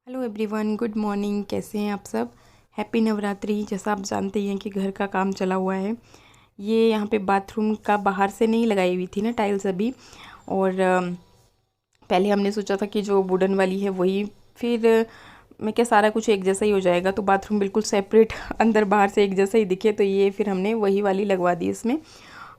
Hello everyone, good morning. कैसे हैं आप सब? हैप्पी नवरात्रि। जैसा आप जानते ही हैं कि घर का काम चला हुआ है। ये यहाँ पे बाथरूम का बाहर से नहीं लगाई हुई थी ना टाइल्स अभी। और पहले हमने सोचा था कि जो वुडन वाली है वही, फिर मैं क्या सारा कुछ एक जैसा ही हो जाएगा तो बाथरूम बिल्कुल सेपरेट अंदर बाहर से एक जैसा ही दिखे, तो ये फिर हमने वही वाली लगवा दी इसमें।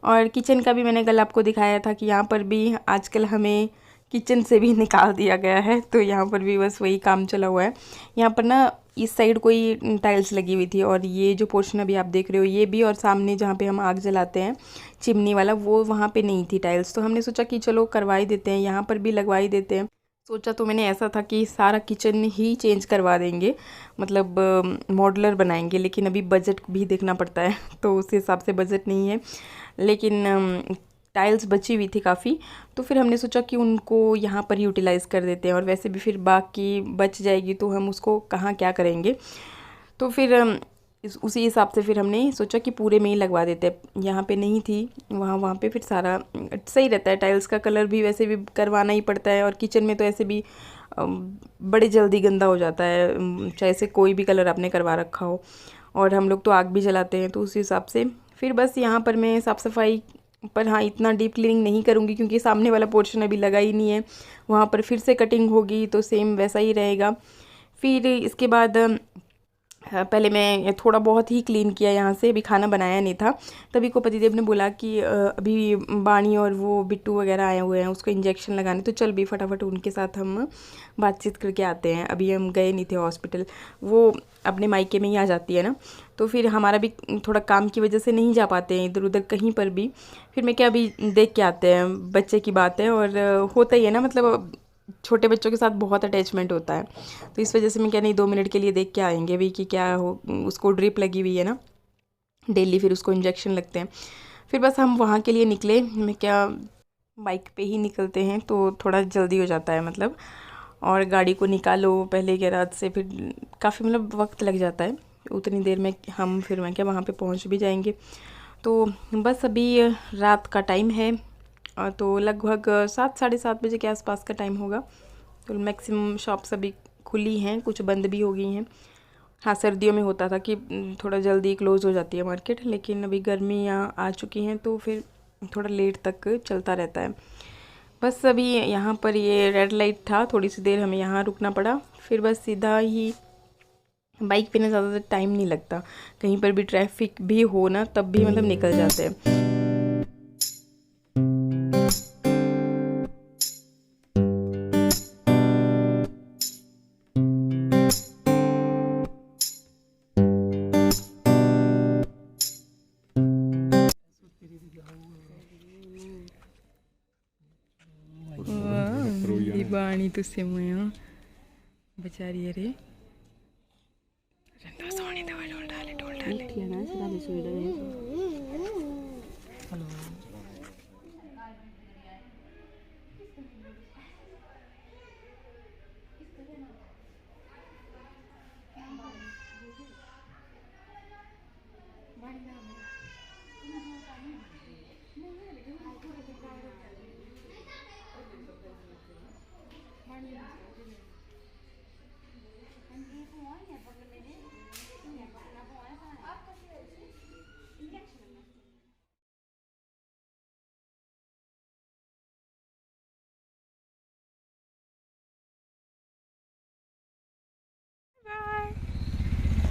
और किचन का भी मैंने कल आपको दिखाया था कि यहाँ पर भी आजकल हमें किचन से भी निकाल दिया गया है, तो यहाँ पर भी बस वही काम चला हुआ है। यहाँ पर ना इस साइड कोई टाइल्स लगी हुई थी और ये जो पोर्शन अभी आप देख रहे हो ये भी, और सामने जहाँ पे हम आग जलाते हैं चिमनी वाला वो वहाँ पे नहीं थी टाइल्स, तो हमने सोचा कि चलो करवा ही देते हैं, यहाँ पर भी लगवा ही देते हैं। सोचा तो मैंने ऐसा था कि सारा किचन ही चेंज करवा देंगे, मतलब मॉड्यूलर बनाएंगे, लेकिन अभी बजट भी देखना पड़ता है तो उस हिसाब से बजट नहीं है। लेकिन टाइल्स बची हुई थी काफ़ी, तो फिर हमने सोचा कि उनको यहाँ पर यूटिलाइज़ कर देते हैं, और वैसे भी फिर बाकी बच जाएगी तो हम उसको कहाँ क्या करेंगे। तो फिर उसी हिसाब से फिर हमने सोचा कि पूरे में ही लगवा देते हैं। यहाँ पे नहीं थी, वहाँ पे फिर सारा सही रहता है। टाइल्स का कलर भी वैसे भी करवाना ही पड़ता है, और किचन में तो ऐसे भी बड़े जल्दी गंदा हो जाता है, चाहे से कोई भी कलर आपने करवा रखा हो। और हम लोग तो आग भी जलाते हैं, तो उस हिसाब से फिर बस यहाँ पर मैं साफ़ सफाई पर, हाँ, इतना डीप क्लीनिंग नहीं करूँगी क्योंकि सामने वाला पोर्शन अभी लगा ही नहीं है। वहाँ पर फिर से कटिंग होगी तो सेम वैसा ही रहेगा। फिर इसके बाद पहले मैं थोड़ा बहुत ही क्लीन किया यहाँ से, अभी खाना बनाया नहीं था। तभी को पतिदेव ने बोला कि अभी बानी और वो बिट्टू वगैरह आए हुए हैं, उसको इंजेक्शन लगाने, तो चल भी फटाफट उनके साथ हम बातचीत करके आते हैं। अभी हम गए नहीं थे हॉस्पिटल, वो अपने मायके में ही आ जाती है ना, तो फिर हमारा भी थोड़ा काम की वजह से नहीं जा पाते हैं इधर उधर कहीं पर भी। फिर मैं क्या, अभी देख के आते हैं, बच्चे की बात है, और होता ही है ना, मतलब छोटे बच्चों के साथ बहुत अटैचमेंट होता है, तो इस वजह से मैं क्या, नहीं 2 मिनट के लिए देख के आएंगे भी कि क्या हो। उसको ड्रिप लगी हुई है ना डेली, फिर उसको इंजेक्शन लगते हैं। फिर बस हम वहाँ के लिए निकले। मैं क्या, बाइक पे ही निकलते हैं तो थोड़ा जल्दी हो जाता है, मतलब, और गाड़ी को निकालो पहले गैराज से, फिर काफ़ी मतलब वक्त लग जाता है। उतनी देर में हम, फिर मैं क्या, वहाँ पे पहुँच भी जाएंगे। तो बस अभी रात का टाइम है, तो लगभग 7 साढ़े 7 बजे के आसपास का टाइम होगा। तो मैक्सिमम शॉप्स अभी खुली हैं, कुछ बंद भी हो गई हैं। हाँ, सर्दियों में होता था कि थोड़ा जल्दी क्लोज़ हो जाती है मार्केट, लेकिन अभी गर्मियाँ आ चुकी हैं तो फिर थोड़ा लेट तक चलता रहता है। बस अभी यहाँ पर ये रेड लाइट था, थोड़ी सी देर हमें यहाँ रुकना पड़ा, फिर बस सीधा ही बाइक पे ना ज़्यादा टाइम नहीं लगता, कहीं पर भी ट्रैफिक भी हो ना तब भी मतलब निकल जाते हैं। बाणी तुझसे मैं बेचारी, अरे रंदा सोने दवा ढोल डाले hello.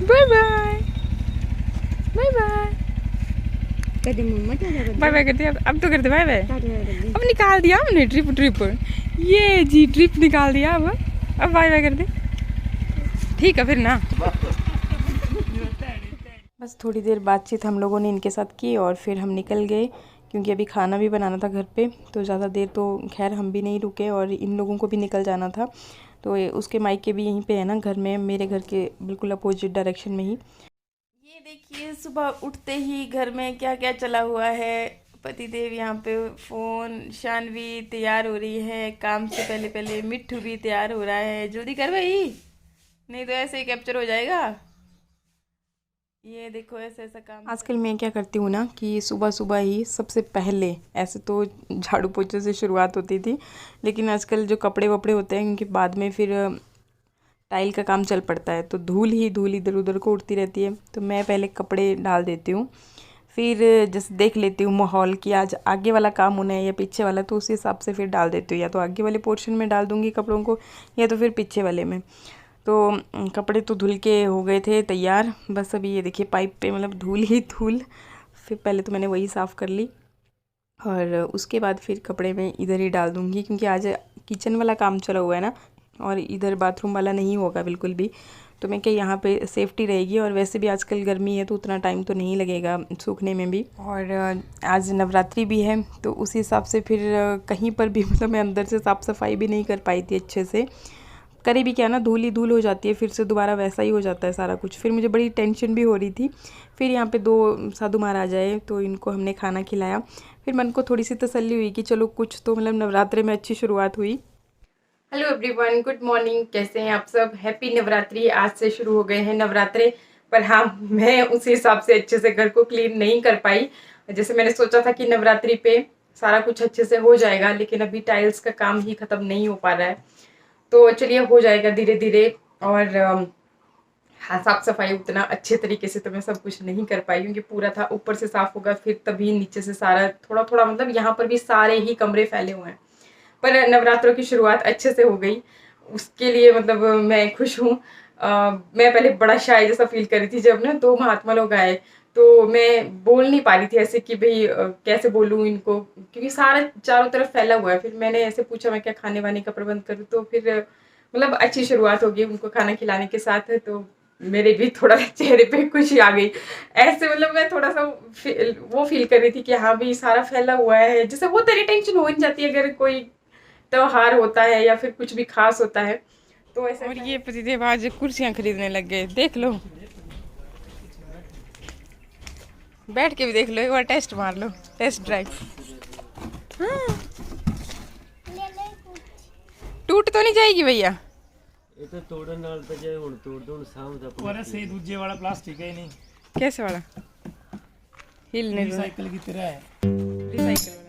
Bye bye bye bye bye bye करते, अब तो करते बाय बाय। अब निकाल दिया हमने ट्रिप, ये जी ट्रिप निकाल दिया। अब बाय बाय कर दे, ठीक है फिर ना। बस थोड़ी देर बातचीत हम लोगों ने इनके साथ की और फिर हम निकल गए, क्योंकि अभी खाना भी बनाना था घर पे, तो ज़्यादा देर तो खैर हम भी नहीं रुके, और इन लोगों को भी निकल जाना था। तो उसके मायके भी यहीं पे है ना, घर में, मेरे घर के बिल्कुल अपोजिट डायरेक्शन में ही। ये देखिए, सुबह उठते ही घर में क्या क्या चला हुआ है। पतिदेव यहाँ पे फ़ोन, शानवी तैयार हो रही है काम से पहले पहले, मिट्ठू भी तैयार हो रहा है, जल्दी कर भाई नहीं तो ऐसे ही कैप्चर हो जाएगा। ये देखो, ऐसा ऐसा काम आजकल मैं क्या करती हूँ ना कि सुबह सुबह ही सबसे पहले, ऐसे तो झाड़ू पोछे से शुरुआत होती थी, लेकिन आजकल जो कपड़े वपड़े होते हैं, क्योंकि बाद में फिर टाइल का काम चल पड़ता है तो धूल ही धूल इधर उधर को उड़ती रहती है। तो मैं पहले कपड़े डाल देती हूँ, फिर जैसे देख लेती हूँ माहौल कि आज आगे वाला काम होना है या पीछे वाला, तो उसी हिसाब से फिर डाल देती हूँ। या तो आगे वाले पोर्शन में डाल दूँगी कपड़ों को या तो फिर पीछे वाले में। तो कपड़े तो धुल के हो गए थे तैयार, बस अभी ये देखिए पाइप पे मतलब धूल ही धूल। फिर पहले तो मैंने वही साफ़ कर ली और उसके बाद फिर कपड़े मैं इधर ही डाल दूँगी, क्योंकि आज किचन वाला काम चला हुआ है ना और इधर बाथरूम वाला नहीं होगा बिल्कुल भी। तो मैं क्या यहाँ पे सेफ्टी रहेगी, और वैसे भी आजकल गर्मी है तो उतना टाइम तो नहीं लगेगा सूखने में भी। और आज नवरात्रि भी है तो उस हिसाब से फिर कहीं पर भी मतलब मैं अंदर से साफ़ सफाई भी नहीं कर पाई थी अच्छे से। करे भी क्या ना, धूल ही धूल हो जाती है, फिर से दोबारा वैसा ही हो जाता है सारा कुछ। फिर मुझे बड़ी टेंशन भी हो रही थी। फिर यहाँ पे 2 साधु महाराज आए तो इनको हमने खाना खिलाया। फिर मन को थोड़ी सी तसल्ली हुई कि चलो कुछ तो मतलब नवरात्रे में अच्छी शुरुआत हुई। हेलो एवरीवन, गुड मॉर्निंग, कैसे हैं आप सब। हैप्पी नवरात्रि। आज से शुरू हो गए हैं नवरात्रे, पर हाँ मैं उसी हिसाब से अच्छे से घर को क्लीन नहीं कर पाई। जैसे मैंने सोचा था कि नवरात्रि पे सारा कुछ अच्छे से हो जाएगा, लेकिन अभी टाइल्स का काम ही खत्म नहीं हो पा रहा है। तो चलिए हो जाएगा धीरे धीरे। और हाँ, साफ सफाई उतना अच्छे तरीके से तो मैं सब कुछ नहीं कर पाई, क्योंकि पूरा था ऊपर से साफ होगा फिर तभी नीचे से सारा थोड़ा थोड़ा, मतलब यहाँ पर भी सारे ही कमरे फैले हुए हैं। पर नवरात्रों की शुरुआत अच्छे से हो गई, उसके लिए मतलब मैं खुश हूँ। मैं पहले बड़ा शाय जैसा फील कर रही थी जब ना 2 महात्मा लोग आए, तो मैं बोल नहीं पा रही थी ऐसे कि भाई कैसे बोलूँ इनको, क्योंकि सारा चारों तरफ फैला हुआ है। फिर मैंने ऐसे पूछा मैं क्या खाने वाने का प्रबंध करूँ, तो फिर मतलब अच्छी शुरुआत होगी उनको खाना खिलाने के साथ। तो मेरे भी थोड़ा चेहरे पे खुशी आ गई। ऐसे मतलब मैं थोड़ा सा वो फील कर रही थी कि हाँ भी सारा फैला हुआ है, जैसे वो तेरी टेंशन हो नहीं जाती अगर कोई त्योहार होता है या फिर कुछ भी खास होता है तो ऐसे। और ये पतिदेव आज कुर्सियां खरीदने लग गए, देख लो, बैठ के भी देख लो, एक बार टेस्ट मार लो, टेस्ट ड्राइव। हाँ। टूट तो नहीं जाएगी भैया? ये तो तोड़न नाल पे जाए हुन तोड़ दो शाम तक। और से दूजे वाला प्लास्टिक है नहीं। कैसे वाला? हिलने दो। रिसाइकल की तरह है। रिसाइकल वाला।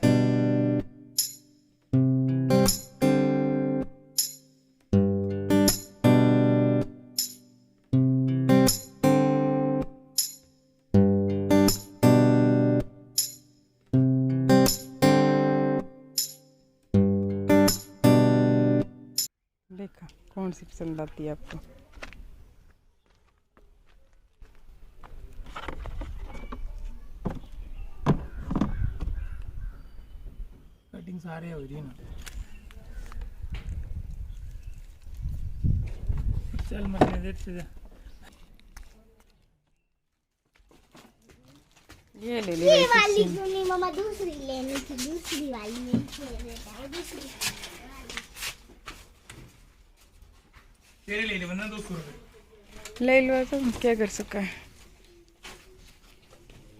देखा कौन सी पसंद आती है आपको? कटिंग सारे हो रही ना। चल मशीन देख से ये ले ली। ये वाली क्यों नहीं मम्मा, दूसरी लेनी थी, दूसरी वाली नहीं दूसरी तेरे ले ले वरना 200 रुपए ले लो, तो क्या कर सका है।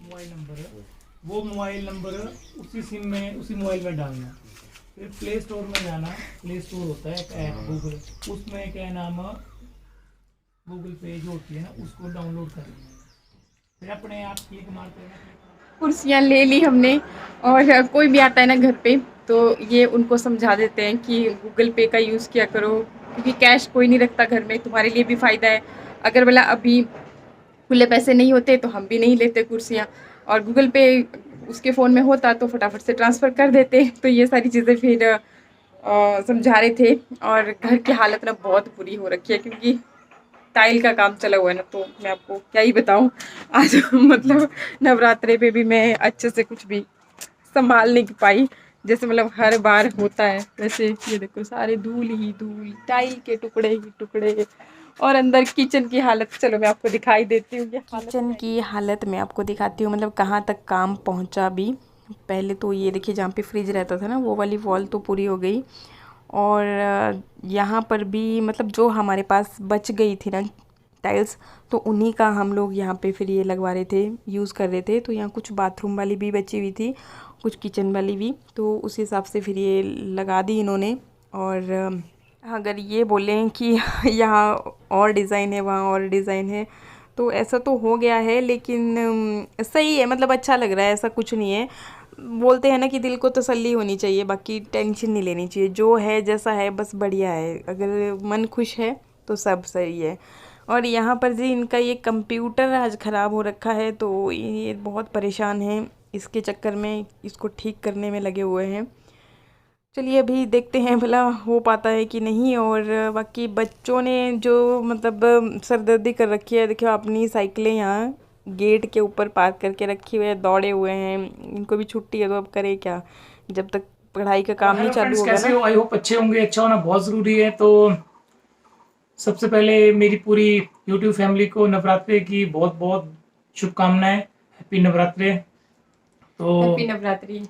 मोबाइल नंबर है, वो मोबाइल नंबर उसी सिम में उसी मोबाइल में डालना। फिर प्ले स्टोर में जाना, प्ले स्टोर होता है एक ऐप गूगल, उसमें क्या नाम गूगल पे जो होती है ना उसको डाउनलोड कर लेना, फिर अपने आप क्लिक मारते हैं। कुर्सियाँ ले ली हमने, और कोई भी आता है ना घर पे तो ये उनको समझा देते हैं कि गूगल पे का यूज़ किया करो, क्योंकि कैश कोई नहीं रखता घर में, तुम्हारे लिए भी फ़ायदा है। अगर बोला अभी खुले पैसे नहीं होते तो हम भी नहीं लेते कुर्सियाँ, और गूगल पे उसके फ़ोन में होता तो फटाफट से ट्रांसफ़र कर देते। तो ये सारी चीज़ें फिर समझा रहे थे। और घर की हालत ना बहुत बुरी हो रखी है, क्योंकि टाइल का काम चला हुआ है ना, तो मैं आपको क्या ही बताऊं। आज मतलब नवरात्रे पे भी मैं अच्छे से कुछ भी संभाल नहीं पाई, जैसे मतलब हर बार होता है वैसे। ये देखो सारे धूल ही धूल, टाइल के टुकड़े ही टुकड़े, और अंदर किचन की हालत चलो मैं आपको दिखाई देती हूँ। किचन की हालत मैं आपको दिखाती हूँ, मतलब कहाँ तक काम पहुँचा भी। पहले तो ये देखिए जहाँ पे फ्रिज रहता था ना वो वाली वॉल तो पूरी हो गई, और यहाँ पर भी मतलब जो हमारे पास बच गई थी ना टाइल्स, तो उन्हीं का हम लोग यहाँ पे फिर ये लगवा रहे थे, यूज़ कर रहे थे। तो यहाँ कुछ बाथरूम वाली भी बची हुई थी, कुछ किचन वाली भी, तो उस हिसाब से फिर ये लगा दी इन्होंने। और अगर ये बोलें कि यहाँ और डिज़ाइन है वहाँ और डिज़ाइन है, तो ऐसा तो हो गया है, लेकिन सही है, मतलब अच्छा लग रहा है, ऐसा कुछ नहीं है। बोलते हैं ना कि दिल को तसल्ली होनी चाहिए, बाकी टेंशन नहीं लेनी चाहिए, जो है जैसा है बस बढ़िया है। अगर मन खुश है तो सब सही है। और यहाँ पर जी इनका ये कंप्यूटर आज ख़राब हो रखा है, तो ये बहुत परेशान हैं इसके चक्कर में, इसको ठीक करने में लगे हुए हैं। चलिए अभी देखते हैं भला हो पाता है कि नहीं। और बाकी बच्चों ने जो मतलब सरदर्दी कर रखी है, देखियो अपनी साइकिलें यहाँ गेट के ऊपर पार्क करके रखी हुए हैं, दौड़े हुए हैं। इनको भी छुट्टी है तो अब करे क्या, जब तक पढ़ाई का काम नहीं चालू होगा कैसे ना। हो? आई होप अच्छे होंगे। अच्छा होना बहुत ज़रूरी है। तो सबसे पहले मेरी पूरी YouTube फैमिली को नवरात्रि की बहुत बहुत शुभकामनाएं। हैप्पी नवरात्रि। तो हैप्पी नवरात्रि।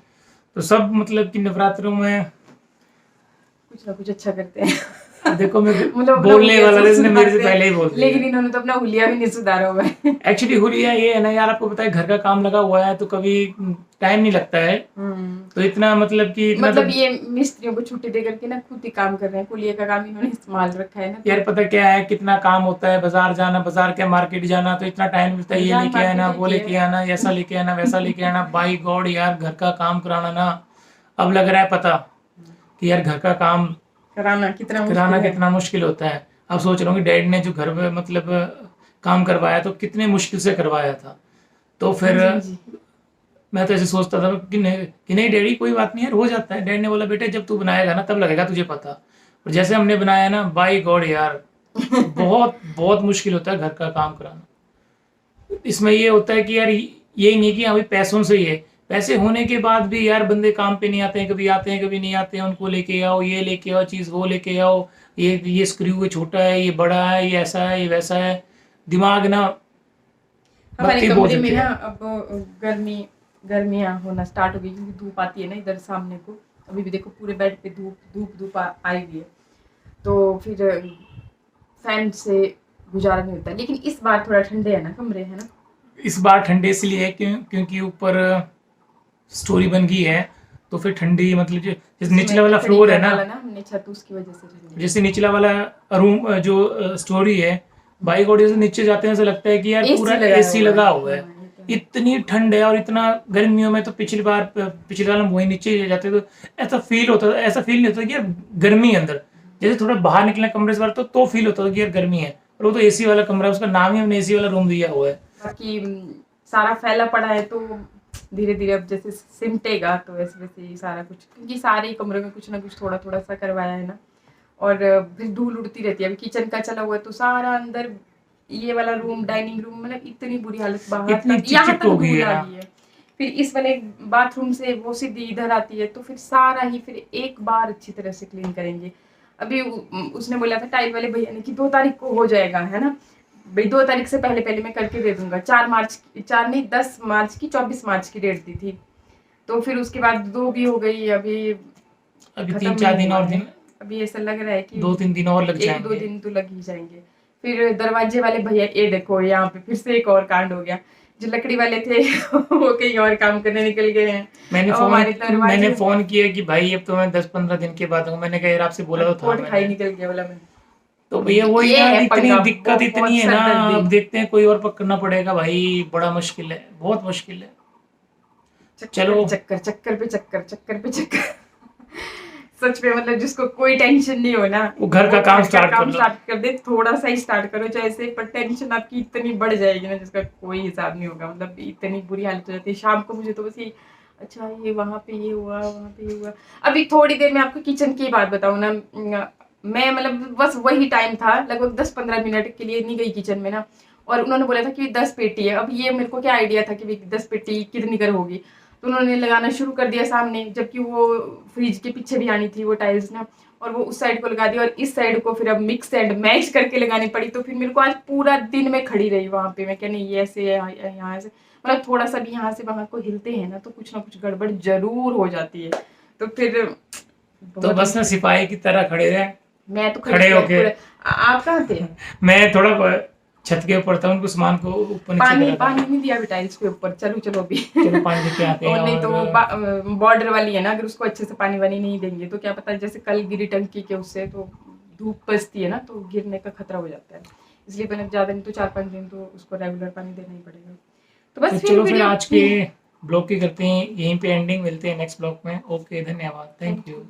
तो सब मतलब कि नवरात्रों में कुछ ना कुछ अच्छा करते हैं। देखो मैं मतलब बोलने वाला था, इसने मेरे से पहले ही बोल दिया। लेकिन इन्होंने तो अपना हुलिया भी नहीं सुधारा हुआ है। एक्चुअली हुलिया ये है ना यार, आपको पता है घर का काम लगा हुआ है तो कभी टाइम नहीं लगता है। तो इतना मतलब कि मतलब ये मिस्त्रियों को छुट्टी दे करके ना खुद ही काम कर रहे हैं। हुलिया का काम इन्होंने इस्तेमाल रखा है ना। यार पता क्या है, कितना काम होता है, बाजार जाना, बाजार क्या मार्केट जाना, तो इतना टाइम मिलता है। ये लेके आना, वो लेके आना, ऐसा लेके आना, वैसा लेके आना। बाई गॉड यार, घर का काम कराना ना अब लग रहा है पता कि यार घर का काम कराना कितना मुश्किल होता है। अब सोच रहा हूँ कि डैड ने जो घर में मतलब काम करवाया तो कितने मुश्किल से करवाया था। तो फिर मैं तो ऐसे सोचता था कि नहीं डैडी कोई बात नहीं यार, हो जाता है। डैड ने बोला बेटे जब तू बनाएगा ना तब लगेगा तुझे पता। और जैसे हमने बनाया ना, बाई गॉड यार बहुत बहुत मुश्किल होता है घर का काम कराना। इसमें ये होता है कि यार ये नहीं कि अभी पैसों से ही है, पैसे होने के बाद भी यार बंदे काम पे नहीं आते हैं, कभी आते हैं कभी नहीं आते हैं। उनको लेके आओ, ये लेके आओ चीज़, वो लेके आओ, ये स्क्रू छोटा है, ये बड़ा है, ये ऐसा है, ये वैसा है। दिमाग ना हमारे कमरे में ना अब गर्मियाँ होना स्टार्ट हो गई क्योंकि धूप आती है ना इधर सामने को। अभी भी देखो पूरे बेड पे धूप आई हुई है, तो फिर फैन से गुजारा नहीं होता। लेकिन इस बार थोड़ा ठंडे है ना कमरे, है ना। इस बार ठंडे इसलिए है क्योंकि ऊपर स्टोरी बन गई है, तो फिर ठंडी मतलब जैसे निचला वाला फ्लोर है ना, हमने छत उसकी वजह से जैसे निचला वाला रूम जो स्टोरी है, बाई गॉड जैसे नीचे जाते हैं ऐसा लगता है कि यार पूरा एसी लगा हुआ है। इतनी ठंड है और इतना गर्मियों में तो पिछली बार हम वही नीचे जाते तो ऐसा फील होता था, ऐसा फील नहीं होता कि यार गर्मी है अंदर। जैसे थोड़ा बाहर निकले कमरे से बाहर तो फील होता था कि यार गर्मी है। और वो तो एसी वाला कमरा है, उसका नाम ही हमने एसी वाला रूम दिया हुआ है। बाकी सारा फैला पड़ा है तो धीरे धीरे अब जैसे सिमटेगा तो वैसे वैसे ही सारा कुछ, क्योंकि सारे ही कमरों में कुछ ना कुछ थोड़ा थोड़ा सा करवाया है ना। और फिर धूल उड़ती रहती है। अभी किचन का चला हुआ है तो सारा अंदर ये वाला रूम, डाइनिंग रूम, मतलब इतनी बुरी हालत, बाहर यहाँ तक धूल आ गई है। फिर इस वाले बाथरूम से वो सीधी इधर आती है, तो फिर सारा ही फिर एक बार अच्छी तरह से क्लीन करेंगे। अभी उसने बोला था टाइल वाले भैया ने कि 2 तारीख को हो जाएगा, है ना भाई। 2 तारीख से पहले मैं करके दे दूंगा। 10 मार्च की 24 मार्च की डेट दी थी, तो फिर उसके बाद 2 भी हो गई। अभी 3-4 दिन और दिन, अभी ऐसा लग रहा है कि 2-3 दिन और लग जाएंगे। 1-2 दिन तो लग ही जाएंगे। फिर दरवाजे वाले भैया, ये देखो यहाँ पे फिर से एक और कांड हो गया। जो लकड़ी वाले थे वो कहीं और काम करने निकल गए हैं। मैंने फोन किया कि भाई अब तो मैं 10-15 दिन के बाद हूँ। मैंने कहा यार आपसे बोला तो था, खाई निकल गया बोला मैंने। तो भैया वही ना, इतनी दिक्कत इतनी है ना। अब देखते हैं कोई और पकड़ना पड़ेगा भाई, बड़ा मुश्किल है, बहुत मुश्किल है। चलो चक्कर पे चक्कर सच में मतलब जिसको कोई टेंशन नहीं हो ना, वो घर का काम स्टार्ट कर दे। थोड़ा सा ही स्टार्ट करो जैसे, पर टेंशन आपकी इतनी बढ़ जाएगी ना जिसका कोई हिसाब नहीं होगा। मतलब इतनी बुरी हालत हो जाती है शाम को। मुझे तो बस ये अच्छा ये वहाँ पे ये हुआ, वहाँ पे ये हुआ। अभी थोड़ी देर में आपको किचन की बात बताऊँ ना, मैं मतलब बस वही टाइम था, लगभग 10-15 मिनट के लिए नहीं गई किचन में ना। और उन्होंने बोला था कि 10 पेटी है। अब ये मेरे को क्या आइडिया था कि 10 पेटी कितनी कर होगी, तो उन्होंने लगाना शुरू कर दिया सामने, जबकि वो फ्रिज के पीछे भी आनी थी वो टाइल्स ना। और वो उस साइड को लगा दी और इस साइड को फिर अब मिक्स एंड मैच करके लगानी पड़ी। तो फिर मेरे को आज पूरा दिन में खड़ी रही वहाँ पे। मैं क्या नहीं ये ऐसे यहाँ से, मतलब थोड़ा सा भी यहाँ से वहाँ को हिलते हैं ना तो कुछ ना कुछ गड़बड़ जरूर हो जाती है। तो फिर तो बस ना सिपाही की तरह खड़े रहे। मैं तो खड़े होके। आप कहाँ थे? मैं थोड़ा छत के ऊपर था, उनको सामान को ऊपर नीचे पानी नहीं दिया टाइल्स के ऊपर। चलो अभी पानी लेके आते हैं। और नहीं तो बॉर्डर वाली है ना, अगर उसको अच्छे से पानी वानी नहीं देंगे तो क्या पता जैसे कल गिरी टंकी के उससे, तो धूप बचती है ना तो गिरने का खतरा हो जाता है। इसलिए मैंने ज्यादा नहीं तो 4-5 दिन तो उसको रेगुलर पानी देना ही पड़ेगा। तो बस चलो फिर आज के ब्लॉग की करते हैं यहीं पे एंडिंग। मिलते हैं नेक्स्ट ब्लॉग में। ओके, धन्यवाद, थैंक यू।